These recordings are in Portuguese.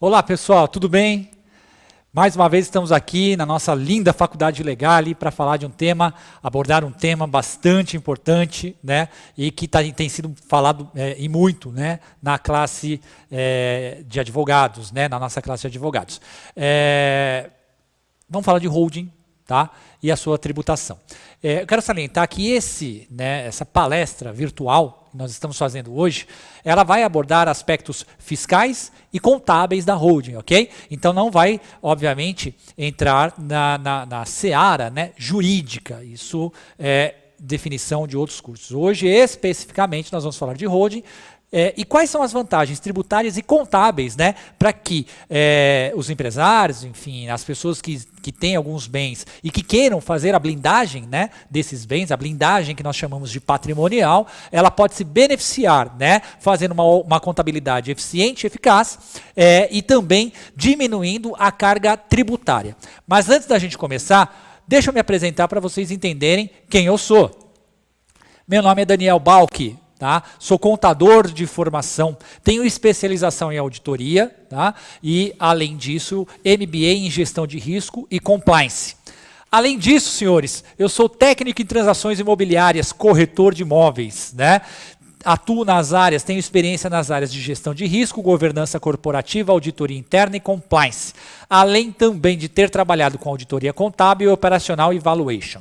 Olá pessoal, tudo bem? Mais uma vez estamos aqui na nossa linda Faculdade Legale para falar de um tema, abordar um tema bastante importante, né? E que tem sido falado e muito, né? Na classe de advogados, né? Na nossa classe de advogados. Vamos falar de holding, tá? E a sua tributação. Eu quero salientar que essa palestra virtual que nós estamos fazendo hoje, ela vai abordar aspectos fiscais e contábeis da holding, ok? Então não vai, obviamente, entrar na seara, né, jurídica. Isso é definição de outros cursos. Hoje, especificamente, nós vamos falar de holding. E quais são as vantagens tributárias e contábeis, né, para que os empresários, enfim, as pessoas que têm alguns bens e que queiram fazer a blindagem, né, desses bens, a blindagem que nós chamamos de patrimonial, ela pode se beneficiar, né, fazendo uma contabilidade eficiente e eficaz e também diminuindo a carga tributária. Mas antes da gente começar, deixa eu me apresentar para vocês entenderem quem eu sou. Meu nome é Daniel Balchi. Tá? Sou contador de formação, tenho especialização em auditoria, tá? E, além disso, MBA em gestão de risco e compliance. Além disso, senhores, eu sou técnico em transações imobiliárias, corretor de imóveis, né? Atuo nas áreas, tenho experiência nas áreas de gestão de risco, governança corporativa, auditoria interna e compliance. Além também de ter trabalhado com auditoria contábil, operacional e valuation.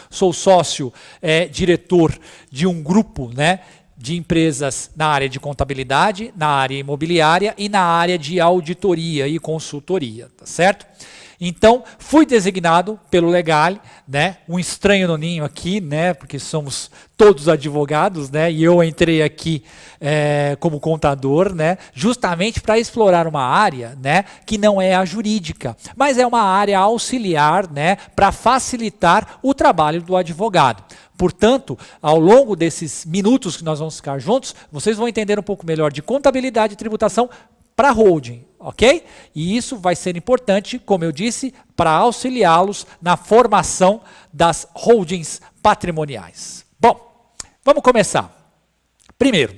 Sou sócio, diretor de um grupo, né, de empresas na área de contabilidade, na área imobiliária e na área de auditoria e consultoria, tá certo? Então, fui designado pelo Legale, né, um estranho no ninho aqui, né, porque somos todos advogados, né, e eu entrei aqui como contador, né, justamente para explorar uma área, né, que não é a jurídica, mas é uma área auxiliar, né, para facilitar o trabalho do advogado. Portanto, ao longo desses minutos que nós vamos ficar juntos, vocês vão entender um pouco melhor de contabilidade e tributação para holding, ok? E isso vai ser importante, como eu disse, para auxiliá-los na formação das holdings patrimoniais. Bom, vamos começar. Primeiro,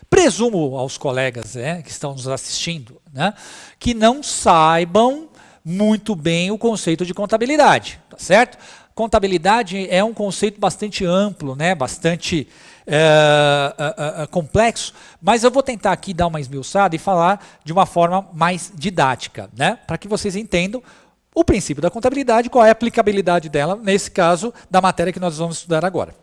presumo aos colegas que estão nos assistindo, né, que não saibam muito bem o conceito de contabilidade, tá certo? Contabilidade é um conceito bastante amplo, né? Bastante complexo, mas eu vou tentar aqui dar uma esmiuçada e falar de uma forma mais didática, né? Para que vocês entendam o princípio da contabilidade, qual é a aplicabilidade dela, nesse caso, da matéria que nós vamos estudar agora.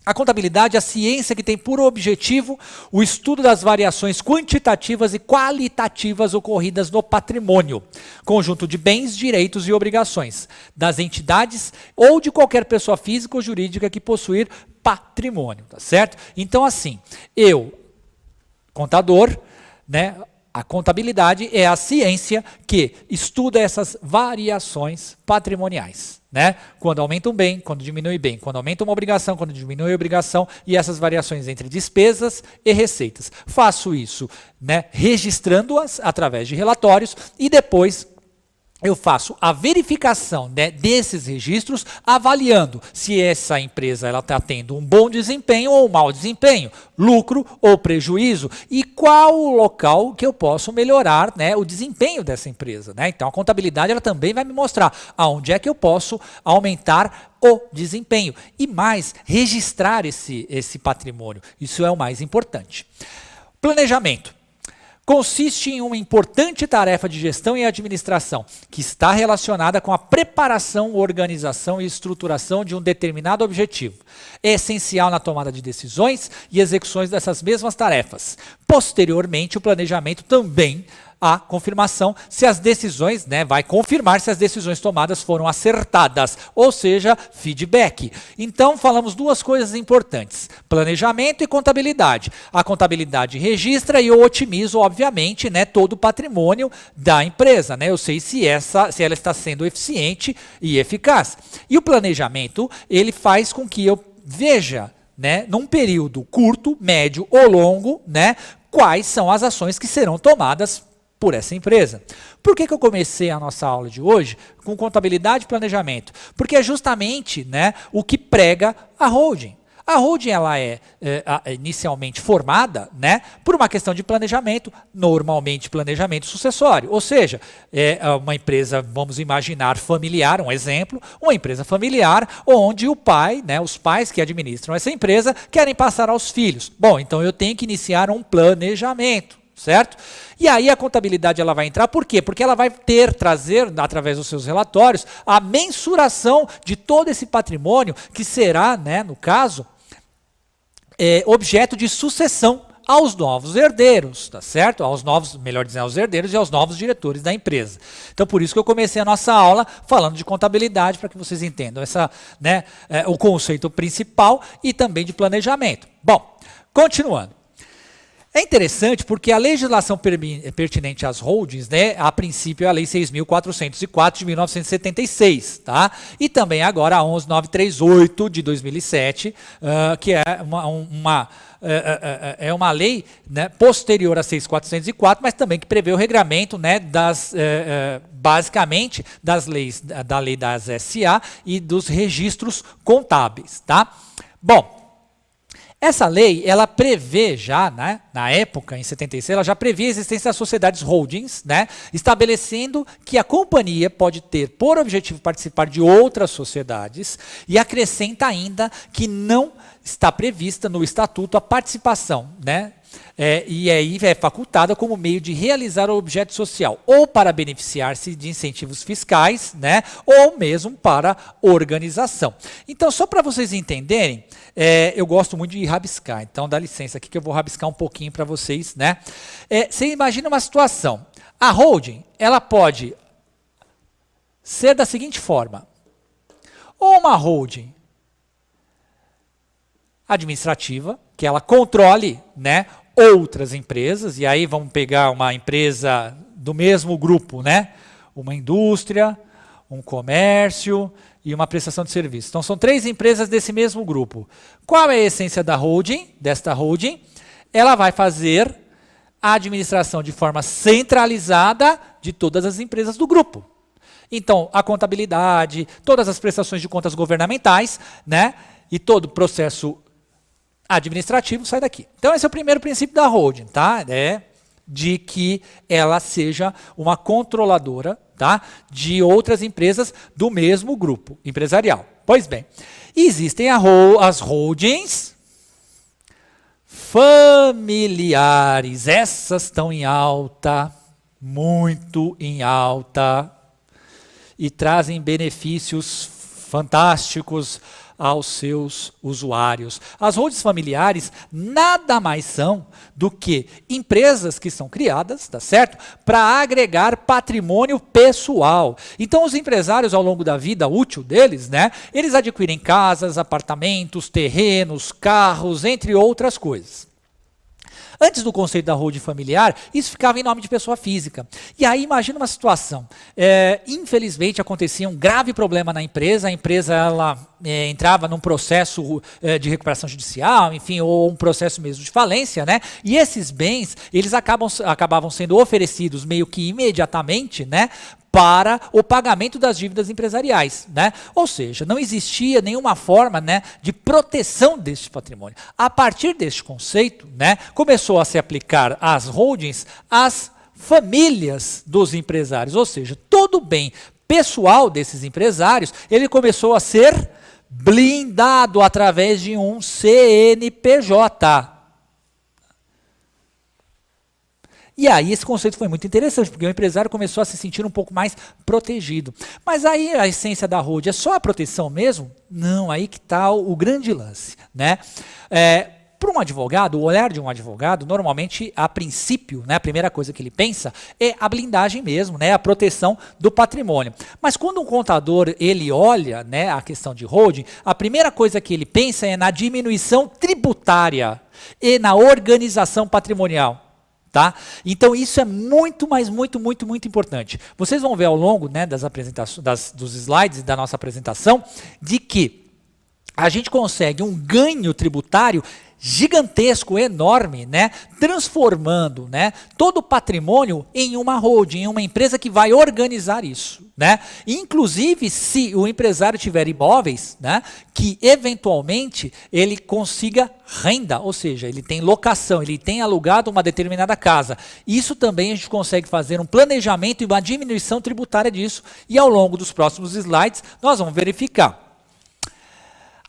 A contabilidade é a ciência que tem por objetivo o estudo das variações quantitativas e qualitativas ocorridas no patrimônio, conjunto de bens, direitos e obrigações das entidades ou de qualquer pessoa física ou jurídica que possuir patrimônio, tá certo? Então, assim, contador, né? A contabilidade é a ciência que estuda essas variações patrimoniais, né? Quando aumenta um bem, quando diminui bem, quando aumenta uma obrigação, quando diminui a obrigação e essas variações entre despesas e receitas. Faço isso, né, registrando-as através de relatórios e depois eu faço a verificação, né, desses registros, avaliando se essa empresa está tendo um bom desempenho ou um mau desempenho, lucro ou prejuízo, e qual o local que eu posso melhorar, né, o desempenho dessa empresa, né? Então a contabilidade ela também vai me mostrar aonde é que eu posso aumentar o desempenho e mais, registrar esse patrimônio. Isso é o mais importante. Planejamento. Consiste em uma importante tarefa de gestão e administração, que está relacionada com a preparação, organização e estruturação de um determinado objetivo. É essencial na tomada de decisões e execuções dessas mesmas tarefas. Posteriormente, o planejamento também a confirmação se as decisões, né, vai confirmar se as decisões tomadas foram acertadas, ou seja, feedback. Então, falamos duas coisas importantes, planejamento e contabilidade. A contabilidade registra e eu otimizo, obviamente, né, todo o patrimônio da empresa, né? Eu sei se ela está sendo eficiente e eficaz. E o planejamento, ele faz com que eu veja, né, num período curto, médio ou longo, né, quais são as ações que serão tomadas por essa empresa. Por que eu comecei a nossa aula de hoje com contabilidade e planejamento? Porque é justamente, né, o que prega a holding. A holding ela é inicialmente formada, né, por uma questão de planejamento, normalmente planejamento sucessório. Ou seja, é uma empresa, vamos imaginar, familiar, um exemplo, uma empresa familiar onde o pai, né, os pais que administram essa empresa querem passar aos filhos. Bom, então eu tenho que iniciar um planejamento, certo? E aí a contabilidade ela vai entrar, por quê? Porque ela vai trazer, através dos seus relatórios, a mensuração de todo esse patrimônio que será, né, no caso, objeto de sucessão aos novos herdeiros, tá certo? Aos novos, melhor dizendo, aos herdeiros e aos novos diretores da empresa. Então, por isso que eu comecei a nossa aula falando de contabilidade, para que vocês entendam essa, né, o conceito principal e também de planejamento. Bom, continuando. É interessante porque a legislação pertinente às holdings, né, a princípio é a Lei 6.404 de 1976, tá? E também agora a 11.938 de 2007, que é uma lei, né, posterior a 6.404, mas também que prevê o regramento, né, basicamente das leis, da lei das SA e dos registros contábeis, tá? Bom, essa lei, ela prevê já, né, na época, em 76, ela já previa a existência das sociedades holdings, né, estabelecendo que a companhia pode ter por objetivo participar de outras sociedades e acrescenta ainda que não está prevista no estatuto a participação, né, e aí é facultada como meio de realizar o objeto social, ou para beneficiar-se de incentivos fiscais, né, ou mesmo para organização. Então, só para vocês entenderem, eu gosto muito de rabiscar, então dá licença aqui que eu vou rabiscar um pouquinho para vocês, né? Você imagina uma situação, a holding, ela pode ser da seguinte forma, ou uma holding administrativa, que ela controle, né, outras empresas, e aí vamos pegar uma empresa do mesmo grupo, né? Uma indústria, um comércio e uma prestação de serviço. Então são 3 empresas desse mesmo grupo. Qual é a essência da holding, desta holding? Ela vai fazer a administração de forma centralizada de todas as empresas do grupo. Então, a contabilidade, todas as prestações de contas governamentais, né? E todo o processo administrativo sai daqui. Então esse é o primeiro princípio da holding, tá? De que ela seja uma controladora, tá, de outras empresas do mesmo grupo empresarial. Pois bem, existem as holdings familiares. Essas estão em alta, muito em alta, e trazem benefícios fantásticos aos seus usuários. As holdings familiares nada mais são do que empresas que são criadas, tá certo? Para agregar patrimônio pessoal. Então os empresários ao longo da vida útil deles, né, eles adquirem casas, apartamentos, terrenos, carros, entre outras coisas. Antes do conceito da holding familiar, isso ficava em nome de pessoa física. E aí imagina uma situação, infelizmente acontecia um grave problema na empresa, a empresa ela, entrava num processo de recuperação judicial, enfim, ou um processo mesmo de falência, né? E esses bens, eles acabavam sendo oferecidos meio que imediatamente, né, para o pagamento das dívidas empresariais, né? Ou seja, não existia nenhuma forma, né, de proteção deste patrimônio. A partir deste conceito, né, começou a se aplicar às holdings, às famílias dos empresários, ou seja, todo o bem pessoal desses empresários, ele começou a ser blindado através de um CNPJ. E aí esse conceito foi muito interessante, porque o empresário começou a se sentir um pouco mais protegido. Mas aí a essência da holding é só a proteção mesmo? Não, aí que está o grande lance, né? Para um advogado, o olhar de um advogado, normalmente, a princípio, né, a primeira coisa que ele pensa é a blindagem mesmo, né, a proteção do patrimônio. Mas quando um contador ele olha, né, a questão de holding, a primeira coisa que ele pensa é na diminuição tributária e na organização patrimonial. Tá? Então isso é muito, mas muito, muito, muito importante. Vocês vão ver ao longo, né, das apresentações, dos slides da nossa apresentação, de que a gente consegue um ganho tributário gigantesco, enorme, né? Transformando, né, todo o patrimônio em uma holding, em uma empresa que vai organizar isso, né? Inclusive, se o empresário tiver imóveis, né, que eventualmente ele consiga renda, ou seja, ele tem locação, ele tem alugado uma determinada casa. Isso também a gente consegue fazer um planejamento e uma diminuição tributária disso, e ao longo dos próximos slides nós vamos verificar.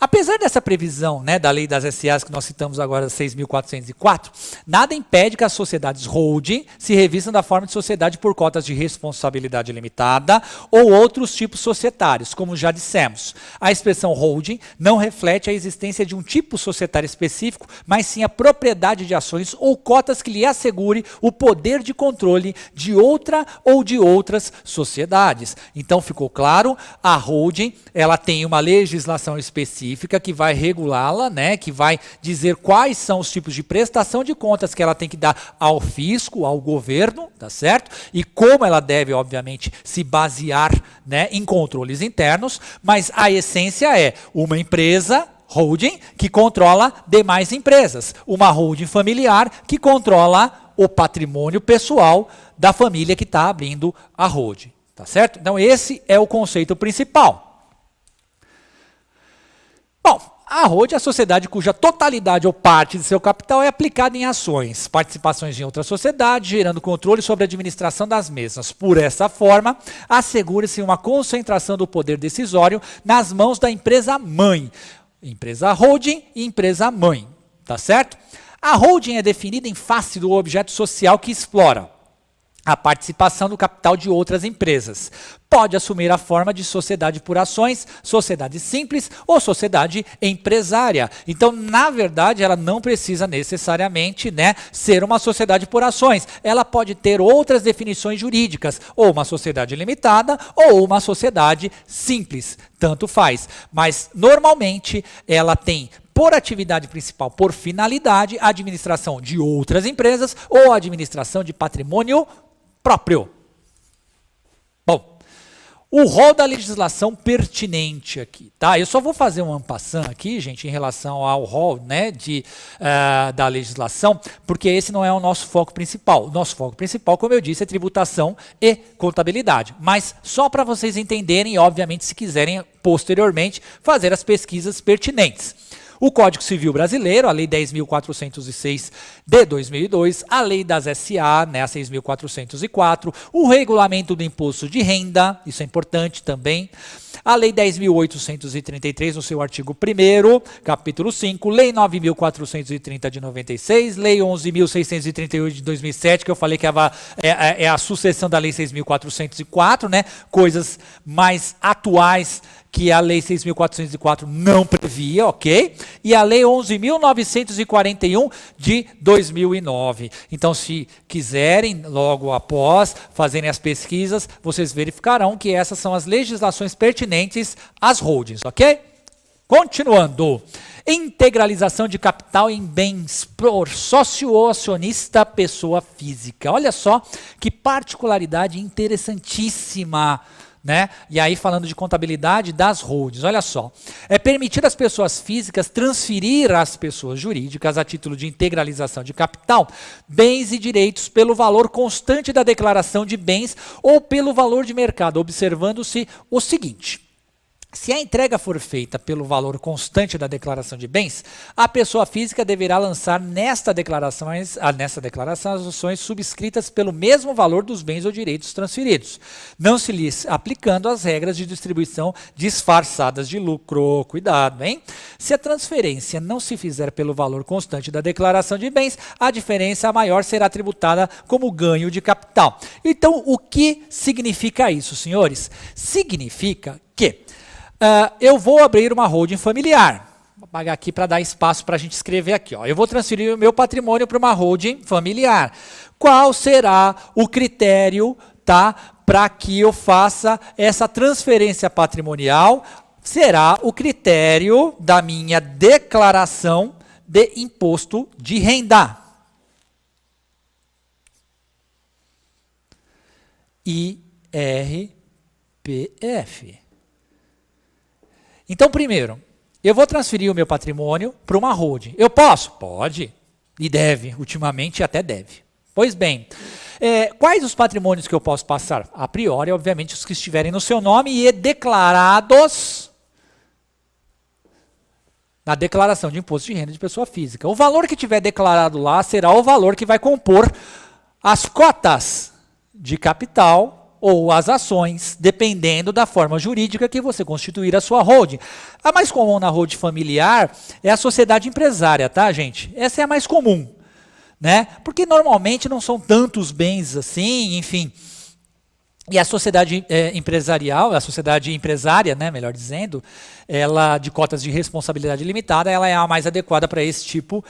Apesar dessa previsão, né, da lei das SAs que nós citamos agora, 6.404, nada impede que as sociedades holding se revistam da forma de sociedade por cotas de responsabilidade limitada ou outros tipos societários, como já dissemos. A expressão holding não reflete a existência de um tipo societário específico, mas sim a propriedade de ações ou cotas que lhe assegure o poder de controle de outra ou de outras sociedades. Então ficou claro, a holding ela tem uma legislação específica que vai regulá-la, né, que vai dizer quais são os tipos de prestação de contas que ela tem que dar ao fisco, ao governo, tá certo? E como ela deve, obviamente, se basear, né, em controles internos, mas a essência é uma empresa holding que controla demais empresas, uma holding familiar que controla o patrimônio pessoal da família que está abrindo a holding, tá certo? Então esse é o conceito principal. Bom, a holding é a sociedade cuja totalidade ou parte de seu capital é aplicada em ações, participações em outra sociedade, gerando controle sobre a administração das mesmas. Por essa forma, assegura-se uma concentração do poder decisório nas mãos da empresa-mãe. Empresa holding e empresa-mãe, tá certo? A holding é definida em face do objeto social que explora a participação do capital de outras empresas. Pode assumir a forma de sociedade por ações, sociedade simples ou sociedade empresária. Então, na verdade, ela não precisa necessariamente, né, ser uma sociedade por ações. Ela pode ter outras definições jurídicas, ou uma sociedade limitada ou uma sociedade simples. Tanto faz. Mas, normalmente, ela tem por atividade principal, por finalidade, a administração de outras empresas ou a administração de patrimônio próprio. Bom, o rol da legislação pertinente aqui, tá? Eu só vou fazer um en passant aqui, gente, em relação ao rol, né, da legislação, porque esse não é o nosso foco principal. O nosso foco principal, como eu disse, é tributação e contabilidade. Mas só para vocês entenderem, e obviamente, se quiserem posteriormente fazer as pesquisas pertinentes. O Código Civil Brasileiro, a Lei 10.406 de 2002, a Lei das SA, né, a 6.404, o Regulamento do Imposto de Renda, isso é importante também, a Lei 10.833, no seu artigo 1º, capítulo 5, Lei 9.430 de 96, Lei 11.638 de 2007, que eu falei que é a sucessão da Lei 6.404, né, coisas mais atuais que a Lei 6.404 não previa, ok? E a Lei 11.941 de 2009. Então, se quiserem, logo após fazerem as pesquisas, vocês verificarão que essas são as legislações pertinentes às holdings, ok? Continuando. Integralização de capital em bens por sócio ou acionista pessoa física. Olha só que particularidade interessantíssima, né? E aí falando de contabilidade das holdings, olha só. É permitido às pessoas físicas transferir às pessoas jurídicas, a título de integralização de capital, bens e direitos pelo valor constante da declaração de bens ou pelo valor de mercado, observando-se o seguinte: se a entrega for feita pelo valor constante da declaração de bens, a pessoa física deverá lançar nesta declaração as ações subscritas pelo mesmo valor dos bens ou direitos transferidos, não se lhes aplicando as regras de distribuição disfarçadas de lucro. Cuidado, hein? Se a transferência não se fizer pelo valor constante da declaração de bens, a diferença maior será tributada como ganho de capital. Então, o que significa isso, senhores? Significa que eu vou abrir uma holding familiar. Vou apagar aqui para dar espaço para a gente escrever aqui. Ó. Eu vou transferir o meu patrimônio para uma holding familiar. Qual será o critério, tá, para que eu faça essa transferência patrimonial? Será o critério da minha declaração de imposto de renda. IRPF. Então, primeiro, eu vou transferir o meu patrimônio para uma holding. Eu posso? Pode. E deve. Ultimamente até deve. Pois bem, quais os patrimônios que eu posso passar? A priori, obviamente, os que estiverem no seu nome e declarados na declaração de imposto de renda de pessoa física. O valor que tiver declarado lá será o valor que vai compor as cotas de capital ou as ações, dependendo da forma jurídica que você constituir a sua holding. A mais comum na holding familiar é a sociedade empresária, tá, gente? Essa é a mais comum, né? Porque normalmente não são tantos bens assim, enfim. E a sociedade empresarial, a sociedade empresária, né, melhor dizendo, ela de cotas de responsabilidade limitada, ela é a mais adequada para esse tipo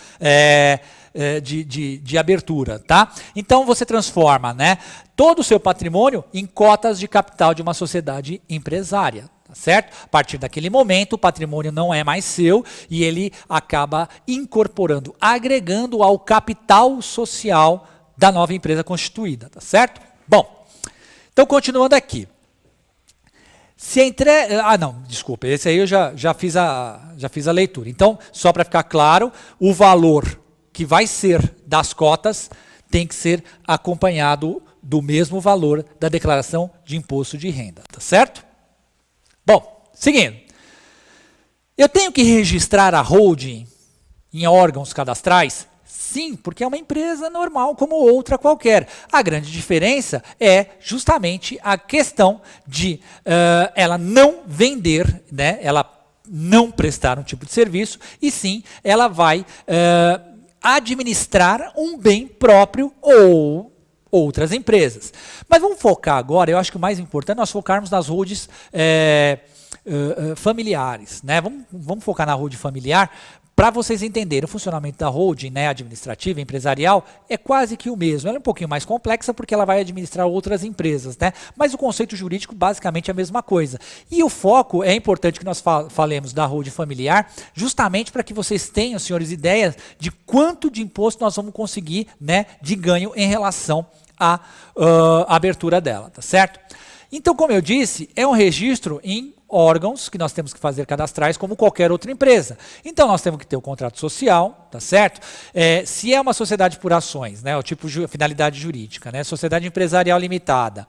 de abertura, tá? Então você transforma, né, todo o seu patrimônio em cotas de capital de uma sociedade empresária, tá certo? A partir daquele momento o patrimônio não é mais seu e ele acaba incorporando, agregando ao capital social da nova empresa constituída, tá certo? Bom, então continuando aqui. Desculpa, esse aí eu já fiz a leitura. Então, só para ficar claro, o valor que vai ser das cotas tem que ser acompanhado do mesmo valor da declaração de imposto de renda, tá certo? Bom, seguindo. Eu tenho que registrar a holding em órgãos cadastrais? Sim, porque é uma empresa normal como outra qualquer. A grande diferença é justamente a questão de ela não vender, né, ela não prestar um tipo de serviço, e sim, ela vai administrar um bem próprio ou outras empresas. Mas vamos focar agora, eu acho que o mais importante é nós focarmos nas holdings familiares, né? Vamos focar na holding familiar para vocês entenderem o funcionamento da holding, né, administrativa, empresarial, é quase que o mesmo. Ela é um pouquinho mais complexa porque ela vai administrar outras empresas, né? Mas o conceito jurídico basicamente é a mesma coisa. E o foco, é importante que nós falemos da holding familiar, justamente para que vocês tenham, senhores, ideias de quanto de imposto nós vamos conseguir, né, de ganho em relação à abertura dela, tá certo? Então, como eu disse, é um registro em órgãos que nós temos que fazer cadastrais como qualquer outra empresa. Então, nós temos que ter o contrato social, tá certo? Se é uma sociedade por ações, né, o tipo de finalidade jurídica, né, sociedade empresarial limitada,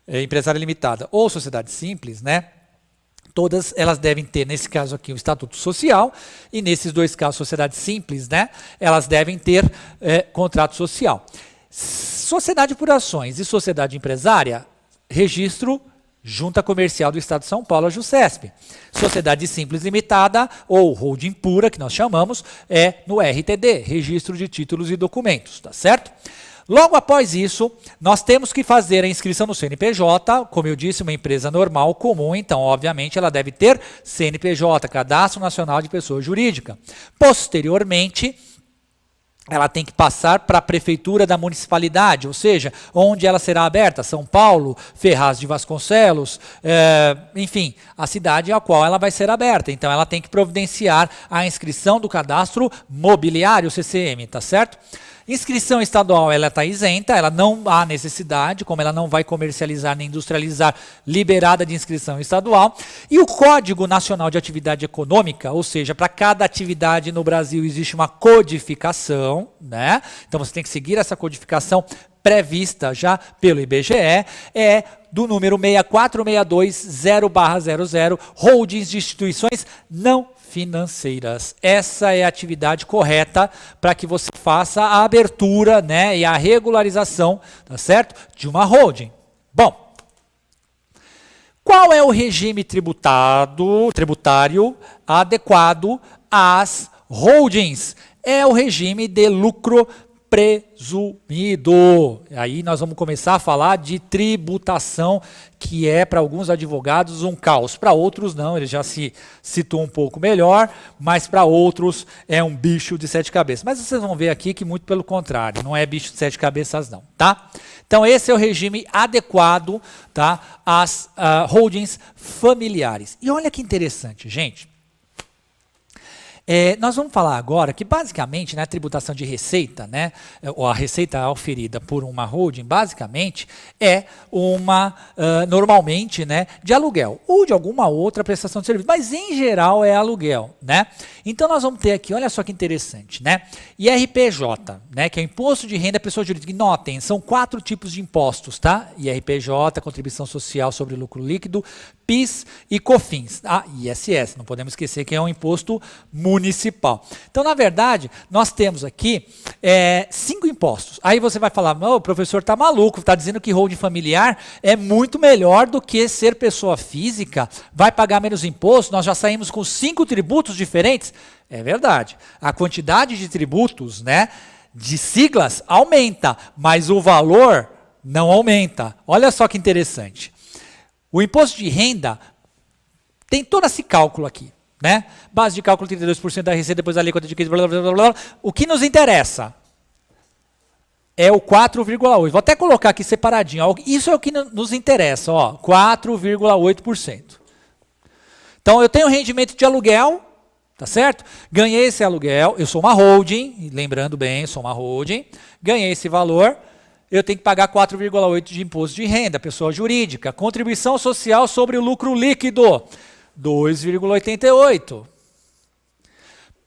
empresária limitada ou sociedade simples, né, todas elas devem ter, nesse caso aqui, o estatuto social, e nesses dois casos, sociedade simples, né, elas devem ter contrato social. Sociedade por ações e sociedade empresária, registro Junta Comercial do Estado de São Paulo, a JUSESP. Sociedade Simples Limitada, ou holding pura, que nós chamamos, é no RTD, Registro de Títulos e Documentos, tá certo? Logo após isso, nós temos que fazer a inscrição no CNPJ, como eu disse, uma empresa normal, comum, então, obviamente, ela deve ter CNPJ, Cadastro Nacional de Pessoa Jurídica. Posteriormente, ela tem que passar para a prefeitura da municipalidade, ou seja, onde ela será aberta, São Paulo, Ferraz de Vasconcelos, enfim, a cidade a qual ela vai ser aberta. Então, ela tem que providenciar a inscrição do cadastro mobiliário, CCM, tá certo? Inscrição estadual, ela está isenta, ela não há necessidade, como ela não vai comercializar nem industrializar, liberada de inscrição estadual. E o Código Nacional de Atividade Econômica, ou seja, para cada atividade no Brasil existe uma codificação, né? Então você tem que seguir essa codificação prevista já pelo IBGE, é do número 64620/00, holdings de instituições não financeiras. Essa é a atividade correta para que você faça a abertura, né, e a regularização, tá certo? De uma holding. Bom, qual é o regime tributário adequado às holdings? É o regime de lucro presumido. Aí nós vamos começar a falar de tributação, que é para alguns advogados um caos, para outros não, ele já se citou um pouco melhor, mas para outros é um bicho de 7 cabeças. Mas vocês vão ver aqui que muito pelo contrário, não é bicho de 7 cabeças não, tá? Então esse é o regime adequado, tá, às holdings familiares. E olha que interessante, gente. Nós vamos falar agora que basicamente, né, a tributação de receita, né, ou a receita auferida por uma holding, basicamente é uma, normalmente, né, de aluguel ou de alguma outra prestação de serviço, mas em geral é aluguel, né? Então nós vamos ter aqui, olha só que interessante, né, IRPJ, né, que é o Imposto de Renda Pessoa Jurídica. E notem, são 4 tipos de impostos, tá? IRPJ, Contribuição Social sobre Lucro Líquido, PIS e COFINS. ISS, não podemos esquecer que é um imposto municipal. Então, na verdade, nós temos aqui 5 impostos. Aí você vai falar, o professor está maluco, está dizendo que holding familiar é muito melhor do que ser pessoa física, vai pagar menos imposto, nós já saímos com 5 tributos diferentes. É verdade. A quantidade de tributos, né, de siglas aumenta, mas o valor não aumenta. Olha só que interessante. O imposto de renda tem todo esse cálculo aqui, né? Base de cálculo 32% da receita, depois a alíquota de 15%, blá, blá, blá, blá. O que nos interessa é o 4,8%. Vou até colocar aqui separadinho. Isso é o que nos interessa, ó, 4,8%. Então, eu tenho rendimento de aluguel, tá certo? Ganhei esse aluguel, eu sou uma holding, lembrando bem, eu sou uma holding, ganhei esse valor, eu tenho que pagar 4,8% de imposto de renda, pessoa jurídica. Contribuição social sobre o lucro líquido, 2,88%.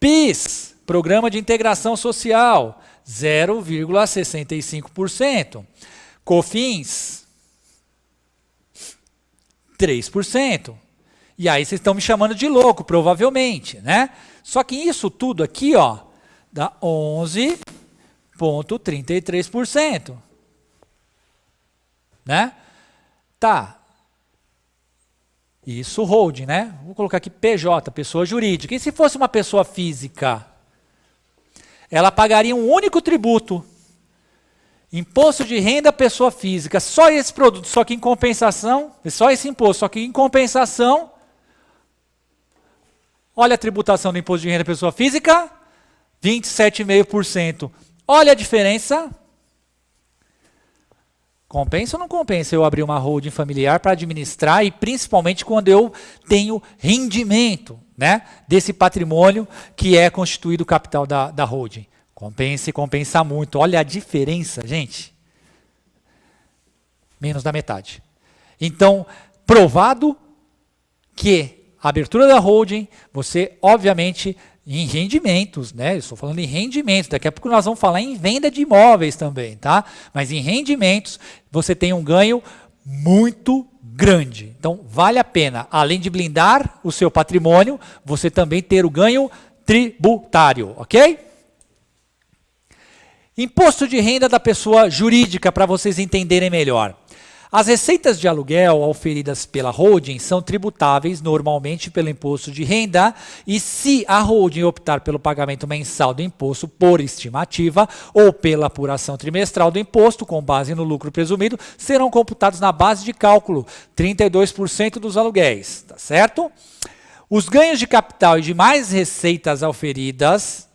PIS, Programa de Integração Social, 0,65%. COFINS, 3%. E aí vocês estão me chamando de louco, provavelmente, né? Só que isso tudo aqui, ó, dá 11,33%. Né? Tá. Isso holding, né? Vou colocar aqui PJ, pessoa jurídica. E se fosse uma pessoa física? Ela pagaria um único tributo. Imposto de renda pessoa física. Só esse produto, só que em compensação, só esse imposto, só que em compensação, olha a tributação do imposto de renda pessoa física, 27,5%. Olha a diferença. Compensa ou não compensa eu abrir uma holding familiar para administrar e principalmente quando eu tenho rendimento, né, desse patrimônio que é constituído o capital da holding? Compensa e compensa muito. Olha a diferença, gente. Menos da metade. Então, provado que a abertura da holding, você, obviamente, em rendimentos, né? Eu estou falando em rendimentos. Daqui a pouco nós vamos falar em venda de imóveis também, tá? Mas em rendimentos, você tem um ganho muito grande. Então, vale a pena, além de blindar o seu patrimônio, você também ter o ganho tributário, ok? Imposto de renda da pessoa jurídica, para vocês entenderem melhor. As receitas de aluguel auferidas pela holding são tributáveis normalmente pelo imposto de renda e se a holding optar pelo pagamento mensal do imposto por estimativa ou pela apuração trimestral do imposto com base no lucro presumido, serão computados na base de cálculo 32% dos aluguéis, tá certo? Os ganhos de capital e demais receitas auferidas,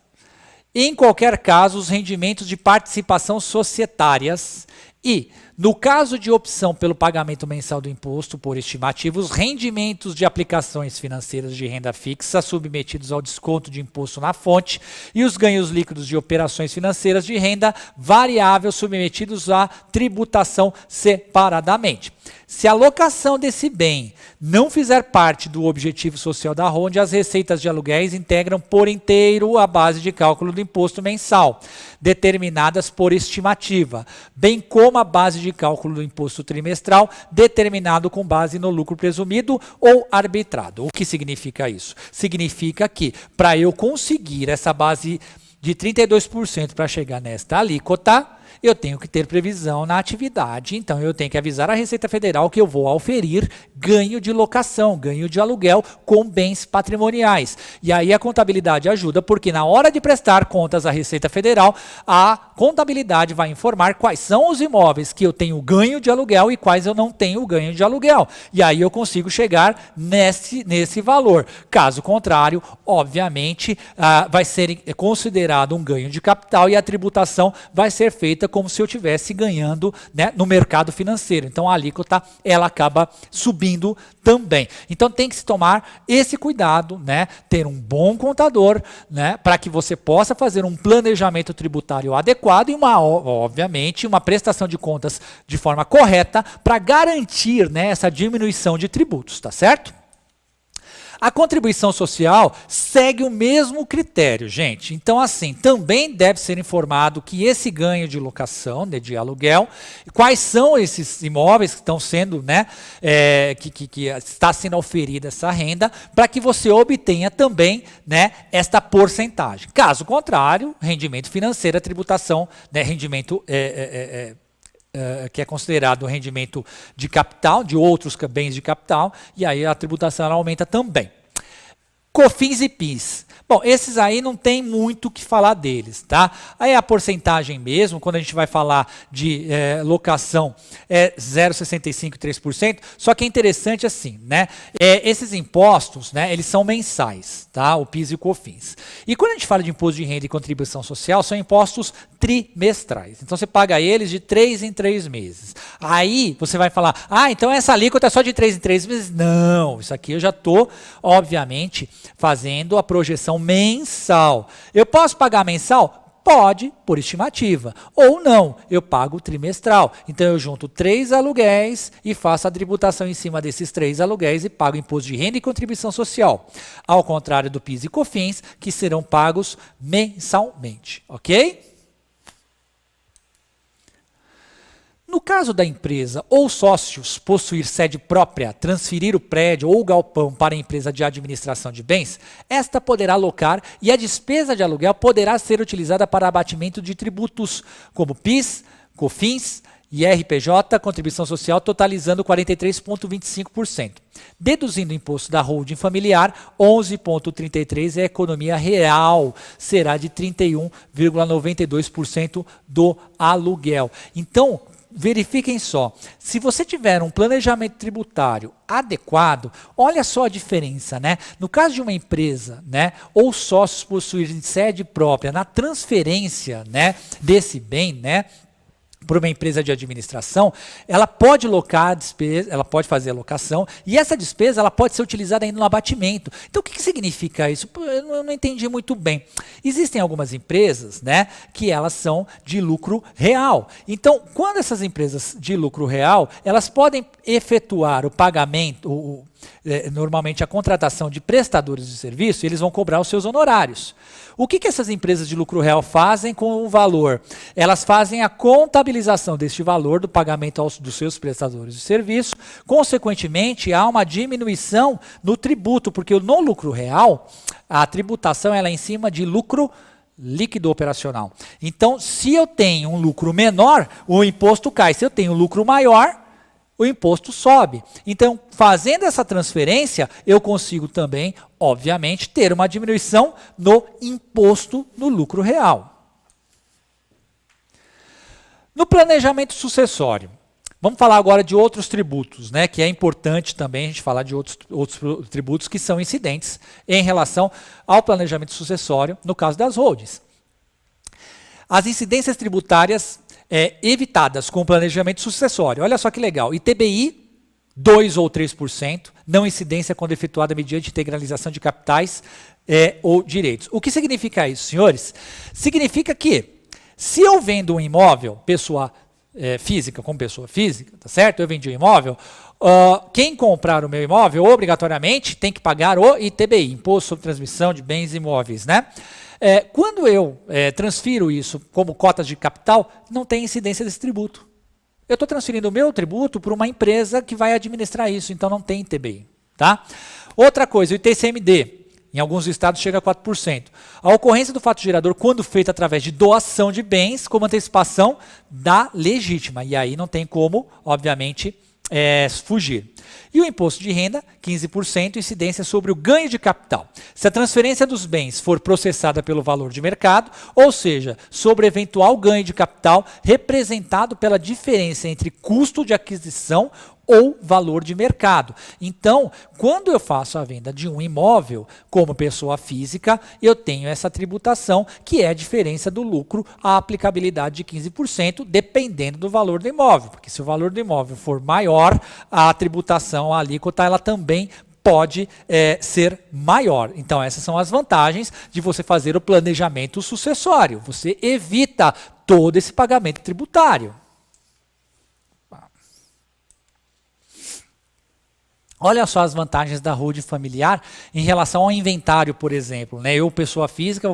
em qualquer caso, os rendimentos de participação societárias e, no caso de opção pelo pagamento mensal do imposto por estimativa, os rendimentos de aplicações financeiras de renda fixa submetidos ao desconto de imposto na fonte e os ganhos líquidos de operações financeiras de renda variável submetidos à tributação separadamente. Se a alocação desse bem não fizer parte do objetivo social da holding, as receitas de aluguéis integram por inteiro a base de cálculo do imposto mensal, determinadas por estimativa, bem como a base de cálculo do imposto trimestral, determinado com base no lucro presumido ou arbitrado. O que significa isso? Significa que, para eu conseguir essa base de 32% para chegar nesta alíquota, eu tenho que ter previsão na atividade, então eu tenho que avisar a Receita Federal que eu vou auferir ganho de locação, ganho de aluguel com bens patrimoniais. E aí a contabilidade ajuda, porque na hora de prestar contas à Receita Federal, a contabilidade vai informar quais são os imóveis que eu tenho ganho de aluguel e quais eu não tenho ganho de aluguel. E aí eu consigo chegar nesse valor. Caso contrário, obviamente, vai ser considerado um ganho de capital e a tributação vai ser feita como se eu estivesse ganhando, né, no mercado financeiro. Então a alíquota ela acaba subindo também. Então tem que se tomar esse cuidado, né, ter um bom contador, né, para que você possa fazer um planejamento tributário adequado e obviamente uma prestação de contas de forma correta para garantir, né, essa diminuição de tributos, tá certo? A contribuição social segue o mesmo critério, gente. Então, assim, também deve ser informado que esse ganho de locação, né, de aluguel, quais são esses imóveis que estão sendo, né, que está sendo oferida essa renda, para que você obtenha também, né, esta porcentagem. Caso contrário, rendimento financeiro, a tributação, né, rendimento que é considerado rendimento de capital, de outros bens de capital, e aí a tributação ela aumenta também. COFINS e PIS. Bom, esses aí não tem muito o que falar deles, tá? Aí a porcentagem mesmo, quando a gente vai falar de locação, é 0,65% e 3%, só que é interessante assim, né? Esses impostos, né, eles são mensais, tá? O PIS e o COFINS. E quando a gente fala de imposto de renda e contribuição social, são impostos trimestrais. Então você paga eles de 3 em 3 meses. Aí você vai falar, então essa alíquota é só de 3 em 3 meses? Não, isso aqui eu já estou, obviamente, fazendo a projeção mensal. Eu posso pagar mensal? Pode, por estimativa. Ou não, eu pago trimestral. Então eu junto 3 aluguéis e faço a tributação em cima desses 3 aluguéis e pago imposto de renda e contribuição social. Ao contrário do PIS e COFINS, que serão pagos mensalmente, ok? No caso da empresa ou sócios possuir sede própria, transferir o prédio ou galpão para a empresa de administração de bens, esta poderá alocar e a despesa de aluguel poderá ser utilizada para abatimento de tributos como PIS, COFINS, IRPJ, contribuição social, totalizando 43,25%. Deduzindo o imposto da holding familiar, 11,33% e a economia real será de 31,92% do aluguel. Então, verifiquem só, se você tiver um planejamento tributário adequado, olha só a diferença, né? No caso de uma empresa, né, ou sócios possuírem sede própria, na transferência, né, desse bem, né, para uma empresa de administração, ela pode locar a despesa, ela pode fazer a locação, e essa despesa ela pode ser utilizada ainda no abatimento. Então, o que significa isso? Eu não entendi muito bem. Existem algumas empresas, né, que elas são de lucro real. Então, quando essas empresas de lucro real, elas podem efetuar o pagamento, normalmente a contratação de prestadores de serviço, eles vão cobrar os seus honorários. O que essas empresas de lucro real fazem com o valor? Elas fazem a contabilização deste valor do pagamento dos seus prestadores de serviço. Consequentemente, há uma diminuição no tributo, porque no lucro real, a tributação ela é em cima de lucro líquido operacional. Então, se eu tenho um lucro menor, o imposto cai. Se eu tenho um lucro maior, o imposto sobe. Então, fazendo essa transferência, eu consigo também, obviamente, ter uma diminuição no imposto no lucro real. No planejamento sucessório, vamos falar agora de outros tributos, né, que é importante também a gente falar de outros tributos que são incidentes em relação ao planejamento sucessório, no caso das holdings. As incidências tributárias evitadas com o planejamento sucessório. Olha só que legal. ITBI, 2 ou 3%, não incidência quando efetuada mediante integralização de capitais ou direitos. O que significa isso, senhores? Significa que, se eu vendo um imóvel, pessoa física com pessoa física, tá certo? Eu vendi um imóvel, quem comprar o meu imóvel, obrigatoriamente, tem que pagar o ITBI, Imposto sobre Transmissão de Bens Imóveis, né? Quando eu transfiro isso como cotas de capital, não tem incidência desse tributo. Eu estou transferindo o meu tributo para uma empresa que vai administrar isso, então não tem ITBI. Tá? Outra coisa, o ITCMD, em alguns estados chega a 4%. A ocorrência do fato gerador, quando feita através de doação de bens, como antecipação da legítima. E aí não tem como, obviamente, fugir. E o imposto de renda, 15%, incidência sobre o ganho de capital. Se a transferência dos bens for processada pelo valor de mercado, ou seja, sobre eventual ganho de capital representado pela diferença entre custo de aquisição ou valor de mercado. Então, quando eu faço a venda de um imóvel como pessoa física, eu tenho essa tributação, que é a diferença do lucro, a aplicabilidade de 15%, dependendo do valor do imóvel. Porque se o valor do imóvel for maior, a tributação, a alíquota, ela também pode ser maior. Então, essas são as vantagens de você fazer o planejamento sucessório. Você evita todo esse pagamento tributário. Olha só as vantagens da holding familiar em relação ao inventário, por exemplo. Né? Eu, pessoa física,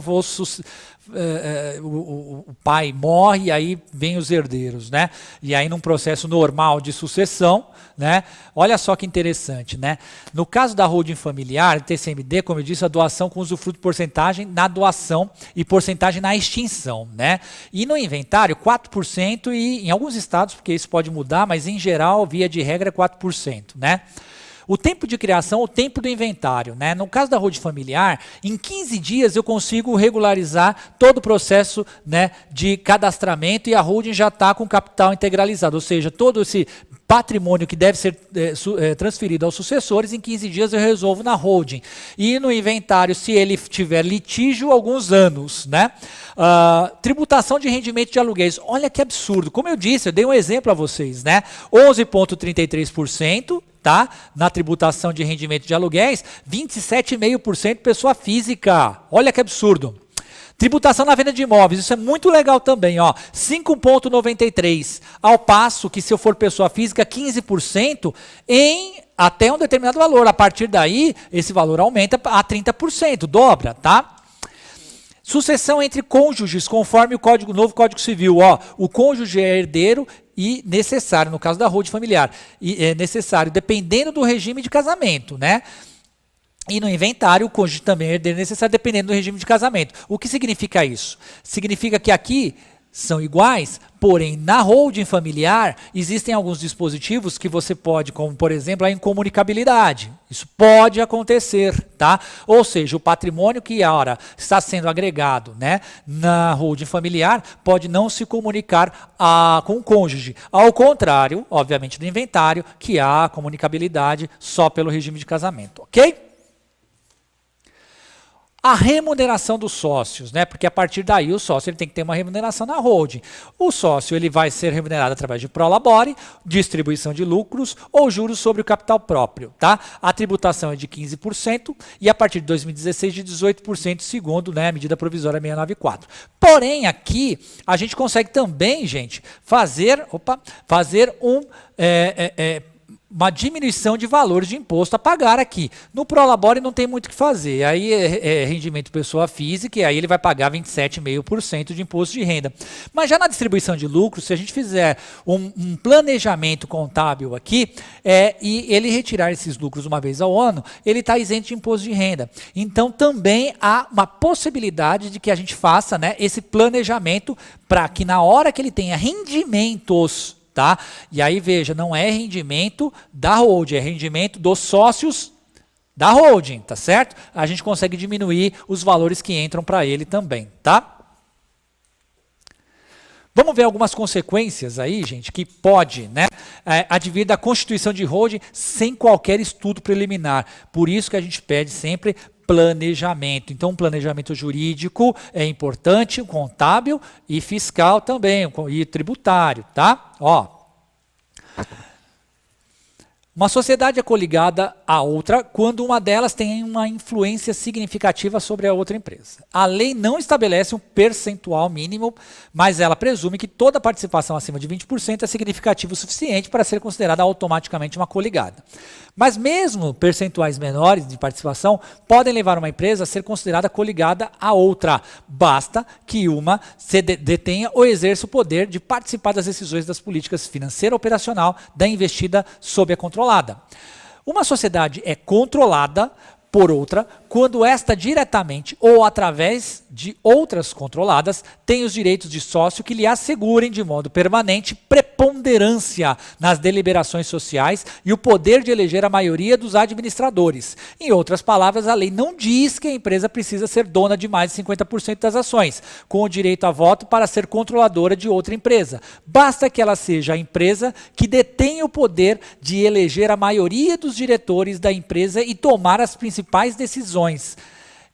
o pai morre e aí vem os herdeiros. Né? E aí num processo normal de sucessão, né? Olha só que interessante. Né? No caso da holding familiar, TCMD, como eu disse, a doação com usufruto de porcentagem na doação e porcentagem na extinção. Né? E no inventário, 4% e em alguns estados, porque isso pode mudar, mas em geral, via de regra, 4%. Né? O tempo de criação, o tempo do inventário. Né? No caso da holding familiar, em 15 dias eu consigo regularizar todo o processo, né, de cadastramento e a holding já está com capital integralizado, ou seja, todo esse patrimônio que deve ser transferido aos sucessores, em 15 dias eu resolvo na holding. E no inventário, se ele tiver litígio, alguns anos. Né? Tributação de rendimento de aluguéis. Olha que absurdo. Como eu disse, eu dei um exemplo a vocês. Né? 11,33%. Tá? Na tributação de rendimento de aluguéis, 27,5% pessoa física. Olha que absurdo. Tributação na venda de imóveis, isso é muito legal também, ó, 5,93%, ao passo que se eu for pessoa física, 15% em até um determinado valor. A partir daí, esse valor aumenta a 30%, dobra, tá? Sucessão entre cônjuges, conforme o novo Código Civil. Ó, o cônjuge é herdeiro e necessário, no caso da holding familiar, e é necessário, dependendo do regime de casamento, né? E no inventário, o cônjuge também é herdeiro necessário, dependendo do regime de casamento. O que significa isso? Significa que aqui são iguais, porém, na holding familiar, existem alguns dispositivos que você pode, como por exemplo, a incomunicabilidade. Isso pode acontecer, tá? Ou seja, o patrimônio que ora está sendo agregado, né, na holding familiar pode não se comunicar com o cônjuge. Ao contrário, obviamente, do inventário, que há comunicabilidade só pelo regime de casamento, ok? A remuneração dos sócios, né? Porque a partir daí o sócio ele tem que ter uma remuneração na holding. O sócio ele vai ser remunerado através de prolabore, distribuição de lucros ou juros sobre o capital próprio. Tá? A tributação é de 15% e a partir de 2016 de 18%, segundo, né, a medida provisória 694. Porém, aqui a gente consegue também, gente, fazer uma diminuição de valores de imposto a pagar aqui. No Prolabore não tem muito o que fazer. Aí é rendimento pessoa física e aí ele vai pagar 27,5% de imposto de renda. Mas já na distribuição de lucros, se a gente fizer um planejamento contábil aqui e ele retirar esses lucros uma vez ao ano, ele está isento de imposto de renda. Então também há uma possibilidade de que a gente faça, né, esse planejamento para que na hora que ele tenha rendimentos, tá? E aí, veja, não é rendimento da holding, é rendimento dos sócios da holding, tá certo? A gente consegue diminuir os valores que entram para ele também, tá? Vamos ver algumas consequências aí, gente, que pode, né, advir da constituição de holding sem qualquer estudo preliminar. Por isso que a gente pede sempre planejamento. Então, um planejamento jurídico é importante, contábil e fiscal também, e tributário, tá? Ó, uma sociedade é coligada à outra quando uma delas tem uma influência significativa sobre a outra empresa. A lei não estabelece um percentual mínimo, mas ela presume que toda participação acima de 20% é significativa o suficiente para ser considerada automaticamente uma coligada. Mas mesmo percentuais menores de participação podem levar uma empresa a ser considerada coligada a outra. Basta que uma detenha ou exerça o poder de participar das decisões das políticas financeira operacional da investida sob a controlada. Uma sociedade é controlada por outra quando esta diretamente ou através de outras controladas tem os direitos de sócio que lhe assegurem de modo permanente preponderância nas deliberações sociais e o poder de eleger a maioria dos administradores. Em outras palavras, a lei não diz que a empresa precisa ser dona de mais de 50% das ações, com o direito a voto para ser controladora de outra empresa. Basta que ela seja a empresa que detém o poder de eleger a maioria dos diretores da empresa e tomar as principais decisões.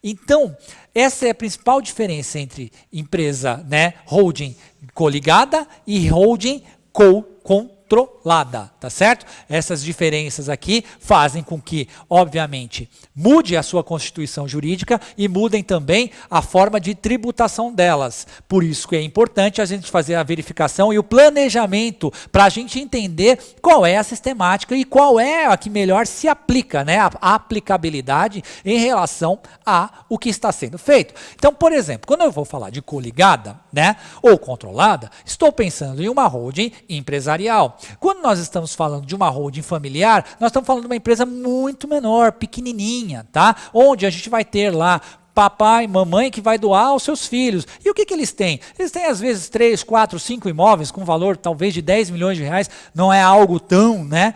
Então, essa é a principal diferença entre empresa, né, holding coligada e holding controlada, tá certo? Essas diferenças aqui fazem com que, obviamente, mude a sua constituição jurídica e mudem também a forma de tributação delas. Por isso que é importante a gente fazer a verificação e o planejamento para a gente entender qual é a sistemática e qual é a que melhor se aplica, né? A aplicabilidade em relação a o que está sendo feito. Então, por exemplo, quando eu vou falar de coligada, né, ou controlada, estou pensando em uma holding empresarial. Quando nós estamos falando de uma holding familiar, nós estamos falando de uma empresa muito menor, pequenininha, tá? Onde a gente vai ter lá papai, mamãe que vai doar aos seus filhos. E o que eles têm? Eles têm às vezes 3, 4, 5 imóveis com valor talvez de 10 milhões de reais. Não é algo tão, né,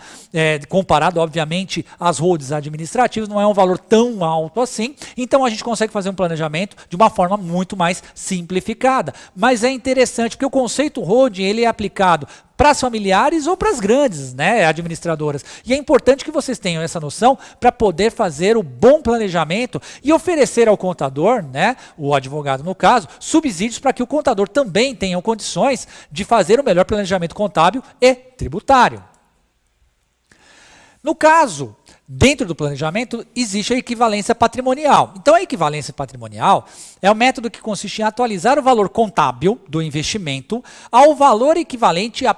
comparado obviamente às holdings administrativas, não é um valor tão alto assim. Então a gente consegue fazer um planejamento de uma forma muito mais simplificada. Mas é interessante porque o conceito holding ele é aplicado para as familiares ou para as grandes, né, administradoras. E é importante que vocês tenham essa noção para poder fazer o bom planejamento e oferecer ao contador, né, o advogado no caso, subsídios para que o contador também tenha condições de fazer o melhor planejamento contábil e tributário. No caso, dentro do planejamento, existe a equivalência patrimonial. Então, a equivalência patrimonial é o método que consiste em atualizar o valor contábil do investimento ao valor equivalente à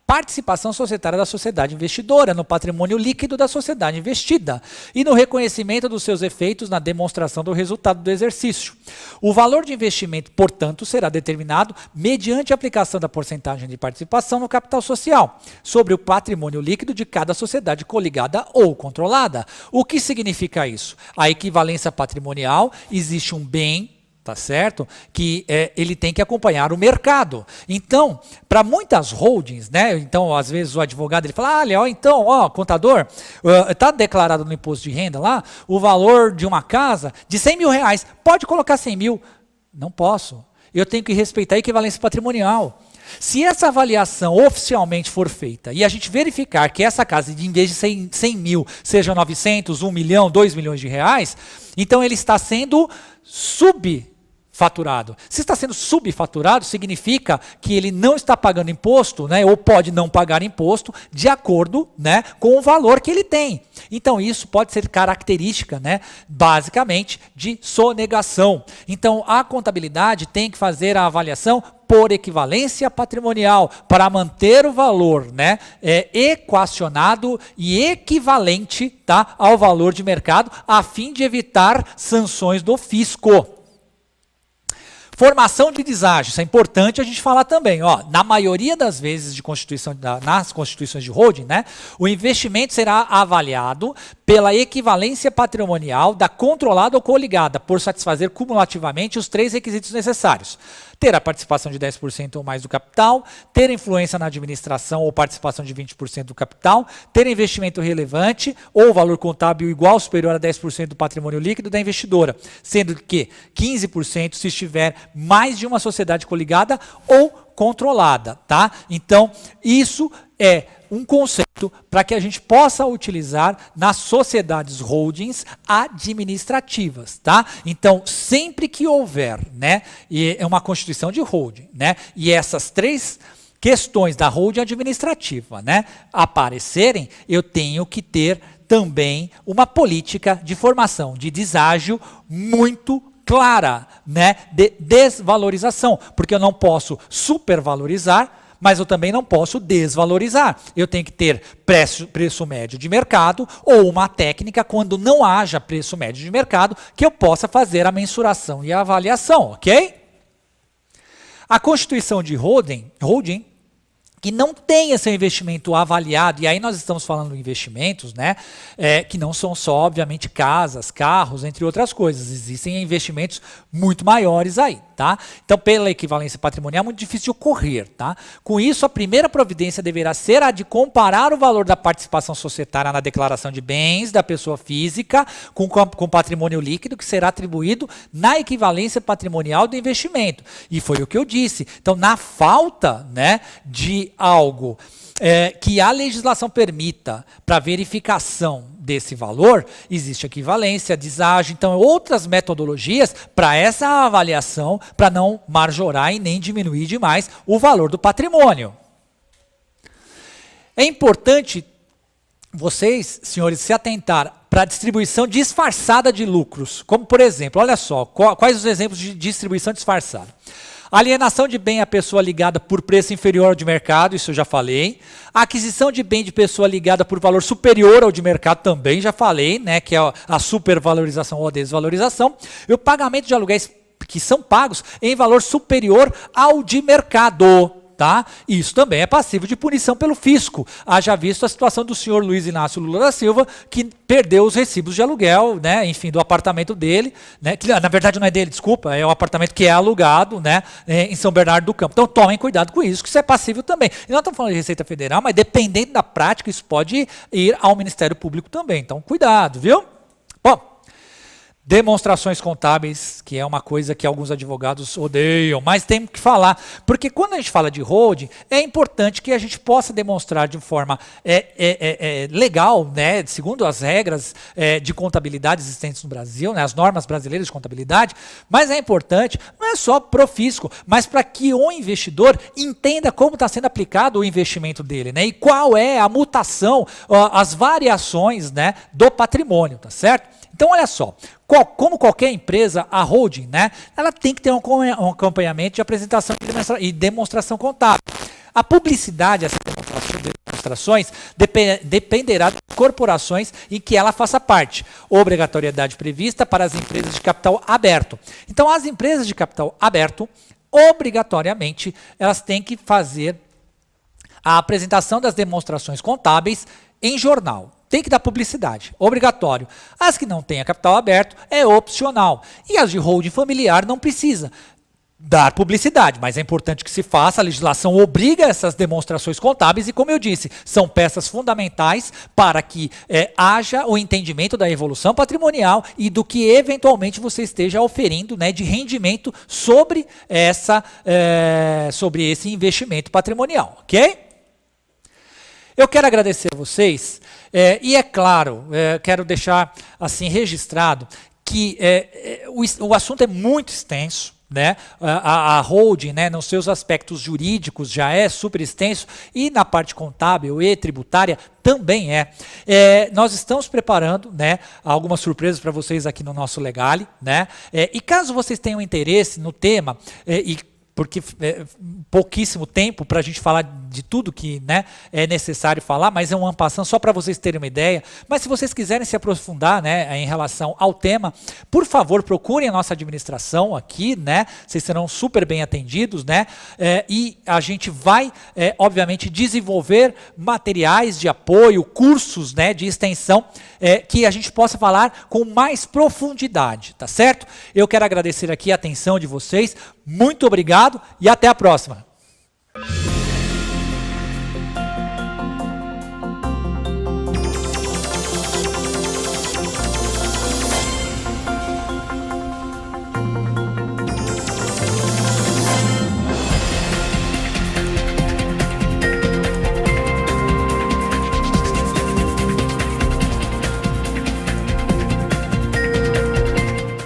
participação societária da sociedade investidora no patrimônio líquido da sociedade investida e no reconhecimento dos seus efeitos na demonstração do resultado do exercício. O valor de investimento, portanto, será determinado mediante a aplicação da porcentagem de participação no capital social sobre o patrimônio líquido de cada sociedade coligada ou controlada. O que significa isso? A equivalência patrimonial, existe um bem, tá certo? Que ele tem que acompanhar o mercado. Então, para muitas holdings, né? Então, às vezes o advogado ele fala, olha, então, contador, está declarado no imposto de renda lá o valor de uma casa de 100 mil reais. Pode colocar 100 mil? Não posso. Eu tenho que respeitar a equivalência patrimonial. Se essa avaliação oficialmente for feita e a gente verificar que essa casa, em vez de 100 mil, seja 900, 1 milhão, 2 milhões de reais, então ele está sendo subfaturado. Se está sendo subfaturado, significa que ele não está pagando imposto, né, ou pode não pagar imposto de acordo, né, com o valor que ele tem. Então, isso pode ser característica, né, basicamente, de sonegação. Então, a contabilidade tem que fazer a avaliação por equivalência patrimonial para manter o valor, né, equacionado e equivalente, tá, ao valor de mercado, a fim de evitar sanções do fisco. Formação de deságio, isso é importante a gente falar também. Na maioria das vezes nas constituições de holding, né, o investimento será avaliado pela equivalência patrimonial da controlada ou coligada, por satisfazer cumulativamente os 3 requisitos necessários. Ter a participação de 10% ou mais do capital, ter influência na administração ou participação de 20% do capital, ter investimento relevante ou valor contábil igual ou superior a 10% do patrimônio líquido da investidora, sendo que 15% se estiver mais de uma sociedade coligada ou controlada, tá? Então, isso é um conceito para que a gente possa utilizar nas sociedades holdings administrativas, tá? Então, sempre que houver, né, e é uma constituição de holding, né, e essas 3 questões da holding administrativa, né, aparecerem, eu tenho que ter também uma política de formação de deságio muito clara, né, de desvalorização, porque eu não posso supervalorizar, mas eu também não posso desvalorizar. Eu tenho que ter preço médio de mercado ou uma técnica, quando não haja preço médio de mercado, que eu possa fazer a mensuração e a avaliação, ok? A constituição de holding que não tenha seu investimento avaliado, e aí nós estamos falando de investimentos, né, que não são só, obviamente, casas, carros, entre outras coisas. Existem investimentos muito maiores aí, tá? Então, pela equivalência patrimonial, é muito difícil de ocorrer, tá? Com isso, a primeira providência deverá ser a de comparar o valor da participação societária na declaração de bens da pessoa física com patrimônio líquido que será atribuído na equivalência patrimonial do investimento. E foi o que eu disse. Então, na falta, né, de algo que a legislação permita para verificação desse valor, existe equivalência, deságio, então outras metodologias para essa avaliação, para não majorar e nem diminuir demais o valor do patrimônio. É importante vocês, senhores, se atentar para a distribuição disfarçada de lucros, como por exemplo, olha só, quais os exemplos de distribuição disfarçada? Alienação de bem à pessoa ligada por preço inferior ao de mercado, isso eu já falei. Aquisição de bem de pessoa ligada por valor superior ao de mercado, também já falei, né, que é a supervalorização ou a desvalorização. E o pagamento de aluguéis que são pagos em valor superior ao de mercado. Tá? Isso também é passível de punição pelo fisco. Haja visto a situação do senhor Luiz Inácio Lula da Silva, que perdeu os recibos de aluguel, né, enfim, do apartamento dele, né, que na verdade não é dele, desculpa, é um apartamento que é alugado, né, em São Bernardo do Campo. Então tomem cuidado com isso, que isso é passível também. E nós estamos falando de Receita Federal, mas dependendo da prática, isso pode ir ao Ministério Público também. Então cuidado, viu? Bom, demonstrações contábeis, que é uma coisa que alguns advogados odeiam, mas tem que falar, porque quando a gente fala de holding, é importante que a gente possa demonstrar de forma legal, né, segundo as regras de contabilidade existentes no Brasil, né, as normas brasileiras de contabilidade, mas é importante, não é só para o fisco, mas para que o investidor entenda como está sendo aplicado o investimento dele, né, e qual é a mutação, as variações, né, do patrimônio, tá certo? Então, olha só, como qualquer empresa, a holding, né, ela tem que ter um acompanhamento de apresentação e demonstração contábil. A publicidade dessas demonstrações dependerá das corporações em que ela faça parte. Obrigatoriedade prevista para as empresas de capital aberto. Então, as empresas de capital aberto, obrigatoriamente, elas têm que fazer a apresentação das demonstrações contábeis em jornal. Tem que dar publicidade, obrigatório. As que não têm a capital aberto é opcional. E as de holding familiar não precisa dar publicidade, mas é importante que se faça, a legislação obriga essas demonstrações contábeis e, como eu disse, são peças fundamentais para que haja o entendimento da evolução patrimonial e do que eventualmente você esteja oferindo, né, de rendimento sobre esse investimento patrimonial, ok? Eu quero agradecer a vocês e, é claro, quero deixar assim registrado que o assunto é muito extenso, né? A holding, né, nos seus aspectos jurídicos já é super extenso e na parte contábil e tributária também nós estamos preparando, né, algumas surpresas para vocês aqui no nosso Legale, né? E caso vocês tenham interesse no tema porque pouquíssimo tempo para a gente falar de tudo que, né, é necessário falar, mas é um en passant só para vocês terem uma ideia. Mas se vocês quiserem se aprofundar, né, em relação ao tema, por favor, procurem a nossa administração aqui, né, vocês serão super bem atendidos, né, e a gente vai, obviamente, desenvolver materiais de apoio, cursos, né, de extensão, que a gente possa falar com mais profundidade, tá certo? Eu quero agradecer aqui a atenção de vocês, muito obrigado e até a próxima.